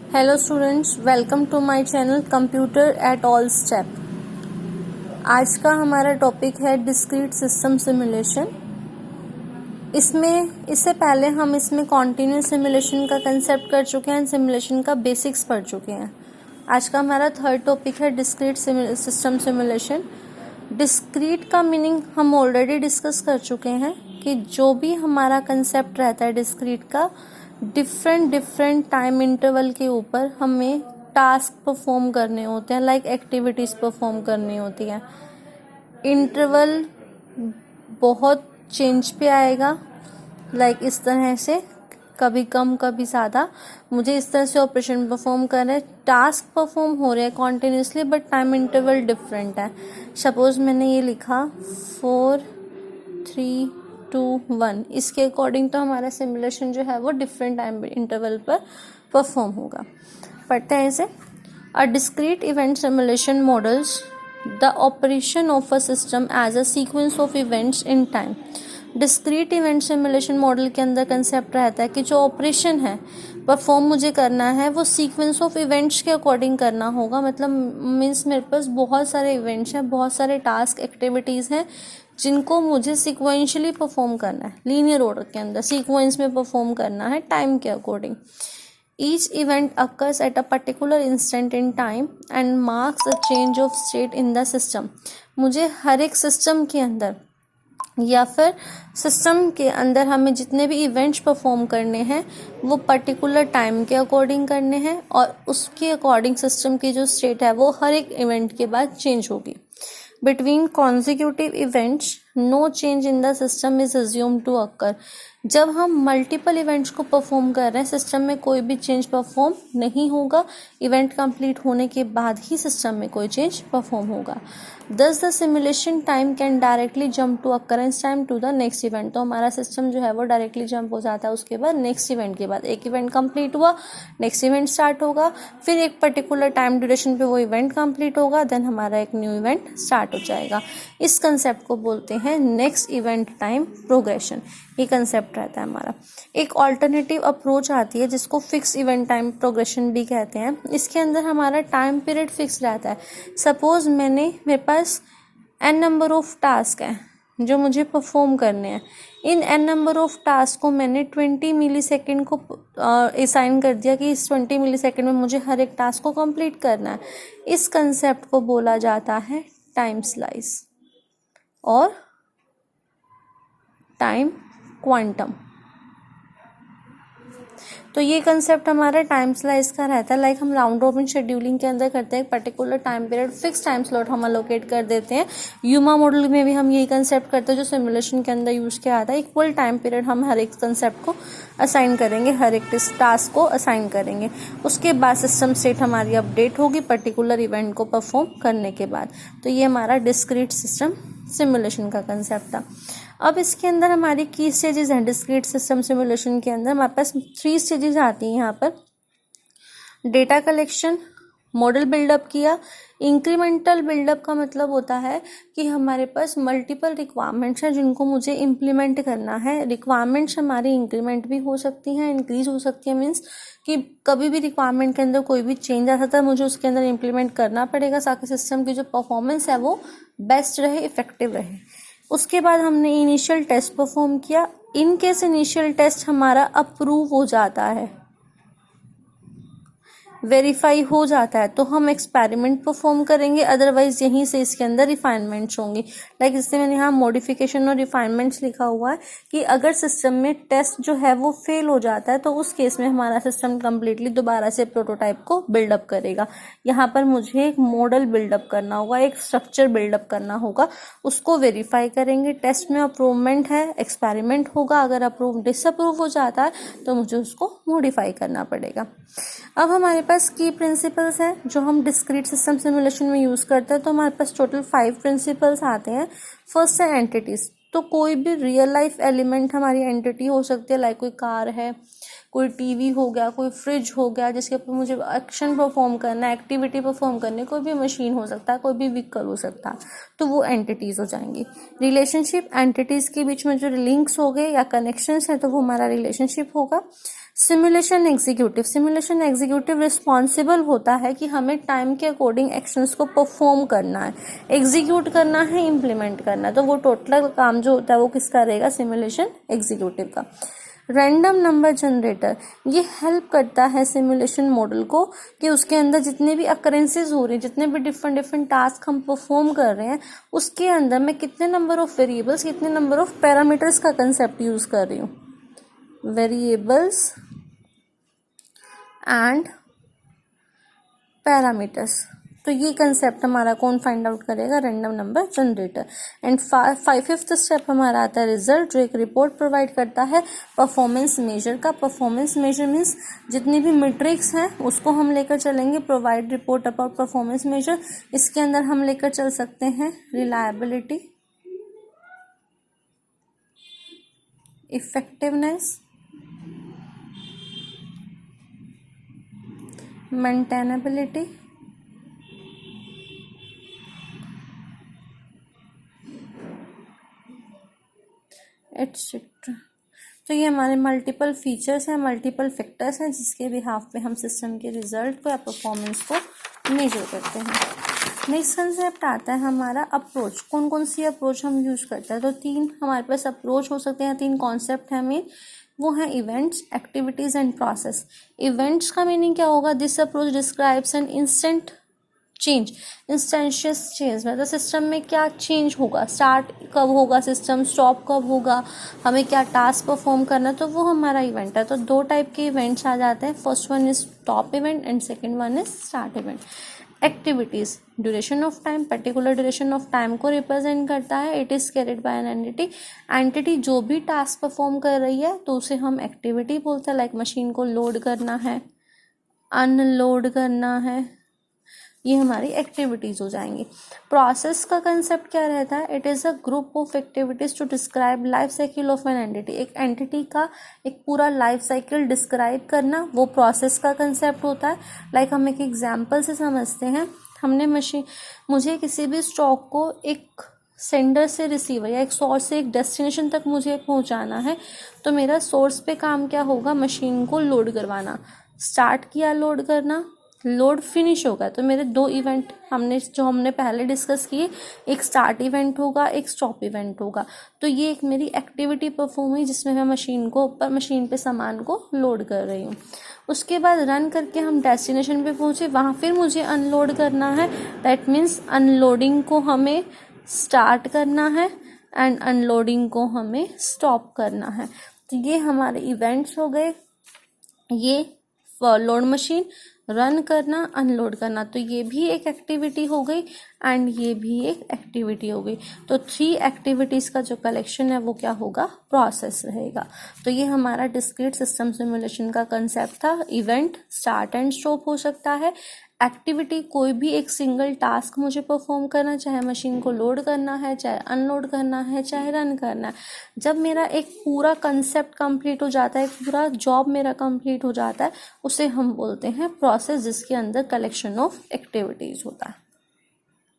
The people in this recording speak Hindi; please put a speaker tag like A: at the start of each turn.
A: Hello students, welcome to my channel computer at all step. आज का हमारा टॉपिक है डिस्क्रीट सिस्टम सिमुलेशन। इससे पहले हम इसमें कॉन्टिन्यूस सिमुलेशन का कंसेप्ट कर चुके हैं, सिमुलेशन का बेसिक्स पढ़ चुके हैं। आज का हमारा थर्ड टॉपिक है डिस्क्रीट सिस्टम सिमुलेशन। डिस्क्रीट का मीनिंग हम ऑलरेडी डिस्कस कर चुके हैं कि जो भी हमारा कंसेप्ट रहता है डिस्क्रीट का, डिफरेंट टाइम इंटरवल के ऊपर हमें टास्क परफॉर्म करने होते हैं, लाइक एक्टिविटीज़ परफॉर्म करनी होती हैं। इंटरवल बहुत चेंज पे आएगा, लाइक इस तरह से, कभी कम कभी ज़्यादा। मुझे इस तरह से ऑपरेशन परफॉर्म कर रहे हैं, टास्क परफॉर्म हो रहे हैं continuously, but time interval different है। सपोज मैंने ये लिखा 4 3 2 1, इसके अकॉर्डिंग तो हमारा सिमुलेशन जो है वो डिफरेंट टाइम इंटरवल पर परफॉर्म होगा। पढ़ते हैं इसे। A discrete event simulation models the operation of a system as a sequence of events in time. Discrete event simulation model के अंदर कंसेप्ट रहता है कि जो ऑपरेशन है परफॉर्म मुझे करना है वो सीक्वेंस ऑफ इवेंट्स के अकॉर्डिंग करना होगा। मतलब मीन्स मेरे पास बहुत सारे इवेंट्स हैं, बहुत सारे टास्क एक्टिविटीज़ हैं जिनको मुझे सीक्वेंशियली परफॉर्म करना है, लीनियर ऑर्डर के अंदर सीक्वेंस में परफॉर्म करना है टाइम के according. Each event occurs at a particular instant in time and marks a change of state in the system. मुझे हर एक सिस्टम के अंदर या फिर सिस्टम के अंदर हमें जितने भी इवेंट्स परफॉर्म करने हैं वो पर्टिकुलर टाइम के अकॉर्डिंग करने हैं, और उसके अकॉर्डिंग सिस्टम की जो स्टेट है वो हर एक इवेंट के बाद चेंज होगी। Between consecutive events no change in the system is assume to occur. जब हम मल्टीपल इवेंट्स को परफॉर्म कर रहे हैं सिस्टम में कोई भी चेंज परफॉर्म नहीं होगा। इवेंट कंप्लीट होने के बाद ही सिस्टम में कोई चेंज परफॉर्म होगा। Thus the simulation time can directly jump to occurrence time to the next event. तो हमारा सिस्टम जो है वो डायरेक्टली जंप हो जाता है उसके बाद नेक्स्ट इवेंट के बाद। एक इवेंट कंप्लीट हुआ, नेक्स्ट इवेंट स्टार्ट होगा, फिर एक पर्टिकुलर टाइम ड्यूरेशन पे वो इवेंट कंप्लीट होगा, देन हमारा एक न्यू इवेंट स्टार्ट हो जाएगा। इस कंसेप्ट को बोलते हैं नेक्स्ट इवेंट टाइम प्रोग्रेशन। ये कंसेप्ट रहता है हमारा। एक ऑल्टरनेटिव अप्रोच आती है जिसको फिक्स इवेंट टाइम प्रोग्रेशन भी कहते हैं। इसके अंदर हमारा टाइम पीरियड फिक्स रहता है। सपोज मेरे पास n नंबर ऑफ टास्क हैं जो मुझे परफॉर्म करने हैं। इन n नंबर ऑफ टास्क को मैंने 20 मिली सेकेंड को असाइन कर दिया कि इस 20 मिली सेकेंड में मुझे हर एक टास्क को कंप्लीट करना है। इस कंसेप्ट को बोला जाता है टाइम स्लाइस और टाइम क्वांटम। तो ये कंसेप्ट हमारा टाइम स्लाइस का रहता है। लाइक हम राउंड रॉबिन शेड्यूलिंग के अंदर करते हैं, एक particular time period fix time slot हम अलोकेट कर देते हैं। यूमा मॉडल में भी हम यही कंसेप्ट करते हैं जो सिमुलेशन के अंदर यूज किया आता है। इक्वल टाइम पीरियड हम हर एक कंसेप्ट को असाइन करेंगे, हर एक टास्क को असाइन करेंगे। उसके बाद सिस्टम स्टेट हमारी अपडेट होगी पर्टिकुलर इवेंट को परफॉर्म करने के बाद। तो ये हमारा डिस्क्रीट सिस्टम सिमुलेशन का कंसेप्ट था। अब इसके अंदर हमारी की स्टेजेस हैं। डिस्क्रीट सिस्टम सिमुलेशन के अंदर हमारे पास 3 स्टेजेस आती हैं यहाँ पर। डेटा कलेक्शन, मॉडल बिल्डअप किया। इंक्रीमेंटल बिल्डअप का मतलब होता है कि हमारे पास मल्टीपल रिक्वायरमेंट्स हैं जिनको मुझे इम्प्लीमेंट करना है। रिक्वायरमेंट्स हमारी इंक्रीमेंट भी हो सकती हैं, इंक्रीज हो सकती है। मीन्स कि कभी भी रिक्वायरमेंट के अंदर कोई भी चेंज आ सकता है, मुझे उसके अंदर इम्प्लीमेंट करना पड़ेगा ताकि सिस्टम की जो परफॉर्मेंस है वो बेस्ट रहे, इफेक्टिव रहे। उसके बाद हमने इनिशियल टेस्ट परफॉर्म किया। इन केस इनिशियल टेस्ट हमारा अप्रूव हो जाता है, वेरीफाई हो जाता है, तो हम एक्सपेरिमेंट परफॉर्म करेंगे। अदरवाइज यहीं से इसके अंदर रिफाइनमेंट्स होंगी। लाइक इससे मैंने यहाँ मॉडिफिकेशन और रिफाइनमेंट्स लिखा हुआ है कि अगर सिस्टम में टेस्ट जो है वो फेल हो जाता है तो उस केस में हमारा सिस्टम कम्प्लीटली दोबारा से प्रोटोटाइप को बिल्डअप करेगा। यहाँ पर मुझे एक मॉडल बिल्डअप करना होगा, एक स्ट्रक्चर बिल्डअप करना होगा, उसको वेरीफाई करेंगे। टेस्ट में अप्रूवमेंट है, एक्सपेरिमेंट होगा। अगर अप्रूव डिसअप्रूव हो जाता है तो मुझे उसको मॉडिफाई करना पड़ेगा। अब हमारे पास की प्रिंसिपल्स हैं जो हम डिस्क्रीट सिस्टम सिमुलेशन में यूज़ करते हैं। तो हमारे पास टोटल 5 प्रिंसिपल्स आते हैं। फर्स्ट है एंटिटीज। तो कोई भी रियल लाइफ एलिमेंट हमारी एंटिटी हो सकती है। लाइक कोई कार है, कोई टीवी हो गया, कोई फ्रिज हो गया जिसके ऊपर मुझे एक्शन परफॉर्म करना है, एक्टिविटी परफॉर्म करनी है। कोई भी मशीन हो सकता है, कोई भी व्हीकल हो सकता है, तो वो एंटिटीज हो जाएंगी। रिलेशनशिप, एंटिटीज के बीच में जो लिंक्स हो गए या कनेक्शंस हैं तो वो हमारा रिलेशनशिप होगा। सिमुलेशन एग्जीक्यूटिव रिस्पॉन्सिबल होता है कि हमें टाइम के अकॉर्डिंग एक्शंस को परफॉर्म करना है, एग्जीक्यूट करना है, इम्प्लीमेंट करना है। तो वो टोटल काम जो होता है वो किसका रहेगा? सिमुलेशन एग्जीक्यूटिव का। रैंडम नंबर जनरेटर ये हेल्प करता है सिमुलेशन मॉडल को कि उसके अंदर जितने भी अकरेंसेज हो रहे हैं, जितने भी डिफरेंट टास्क हम परफॉर्म कर रहे हैं, उसके अंदर मैं कितने नंबर ऑफ वेरिएबल्स, कितने नंबर ऑफ पैरामीटर्स का कंसेप्ट यूज कर रही हूँ। वेरिएबल्स एंड पैरामीटर्स, तो ये कंसेप्ट हमारा कौन फाइंड आउट करेगा? Random number generator. And fifth step हमारा आता है रिजल्ट, जो एक रिपोर्ट प्रोवाइड करता है परफॉर्मेंस मेजर का। परफॉर्मेंस मेजर मीन्स जितनी भी मैट्रिक्स हैं उसको हम लेकर चलेंगे। Provide report about performance measure, इसके अंदर हम लेकर चल सकते हैं रिलायबिलिटी, इफेक्टिवनेस, मेंटेनेबिलिटी, एटसेट्रा। तो ये हमारे मल्टीपल फीचर्स हैं, मल्टीपल फैक्टर्स हैं जिसके बिहाफ पे हम सिस्टम के रिजल्ट को या परफॉर्मेंस को मेजर करते हैं। नेक्स्ट कंसेप्ट आता है हमारा अप्रोच। कौन कौन सी अप्रोच हम यूज करते हैं? तो 3 हमारे पास अप्रोच हो सकते हैं, 3 कॉन्सेप्ट हैं मेन। वो है events, activities and process. Events का मीनिंग क्या होगा? This approach describes an instant change, instantaneous change, मतलब सिस्टम में क्या चेंज होगा, स्टार्ट कब होगा सिस्टम, स्टॉप कब होगा, हमें क्या टास्क परफॉर्म करना, तो वो हमारा इवेंट है। तो 2 टाइप के इवेंट्स आ जाते हैं, first one is stop event and second one is start event. Activities, duration of time, particular duration of time को रिप्रेजेंट करता है। It is carried by an entity जो भी टास्क परफॉर्म कर रही है तो उसे हम एक्टिविटी बोलते हैं। लाइक मशीन को लोड करना है, अनलोड करना है, ये हमारी एक्टिविटीज हो जाएंगी। प्रोसेस का कंसेप्ट क्या रहता है? It is a group of activities to describe life cycle of an entity. एक एंटिटी का एक पूरा लाइफ साइकिल डिस्क्राइब करना, वो प्रोसेस का कंसेप्ट होता है। लाइक हम एक एग्जाम्पल से समझते हैं। मुझे किसी भी स्टॉक को एक सेंडर से रिसीवर या एक सोर्स से एक डेस्टिनेशन तक मुझे पहुंचाना है, तो मेरा सोर्स पे काम क्या होगा? मशीन को लोड करवाना। स्टार्ट किया लोड करना, लोड फिनिश होगा, तो मेरे 2 इवेंट हमने पहले डिस्कस किए, एक स्टार्ट इवेंट होगा, एक स्टॉप इवेंट होगा। तो ये एक मेरी एक्टिविटी परफॉर्म हुई जिसमें मैं मशीन पे सामान को लोड कर रही हूँ। उसके बाद रन करके हम डेस्टिनेशन पे पहुँचे, वहाँ फिर मुझे अनलोड करना है। दैट मीन्स अनलोडिंग को हमें स्टार्ट करना है एंड अनलोडिंग को हमें स्टॉप करना है। तो ये हमारे इवेंट्स हो गए। ये लोड मशीन, रन करना, अनलोड करना, तो ये भी एक एक्टिविटी हो गई एंड ये भी एक एक्टिविटी हो गई। तो 3 एक्टिविटीज़ का जो कलेक्शन है वो क्या होगा? प्रोसेस रहेगा। तो ये हमारा डिस्क्रीट सिस्टम सिमुलेशन का कंसेप्ट था। इवेंट स्टार्ट एंड स्टॉप हो सकता है। एक्टिविटी कोई भी एक सिंगल टास्क मुझे परफॉर्म करना, चाहे मशीन को लोड करना है, चाहे अनलोड करना है, चाहे रन करना है। जब मेरा एक पूरा कंसेप्ट कंप्लीट हो जाता है, पूरा जॉब मेरा कंप्लीट हो जाता है, उसे हम बोलते हैं प्रोसेस, जिसके अंदर कलेक्शन ऑफ एक्टिविटीज़ होता है।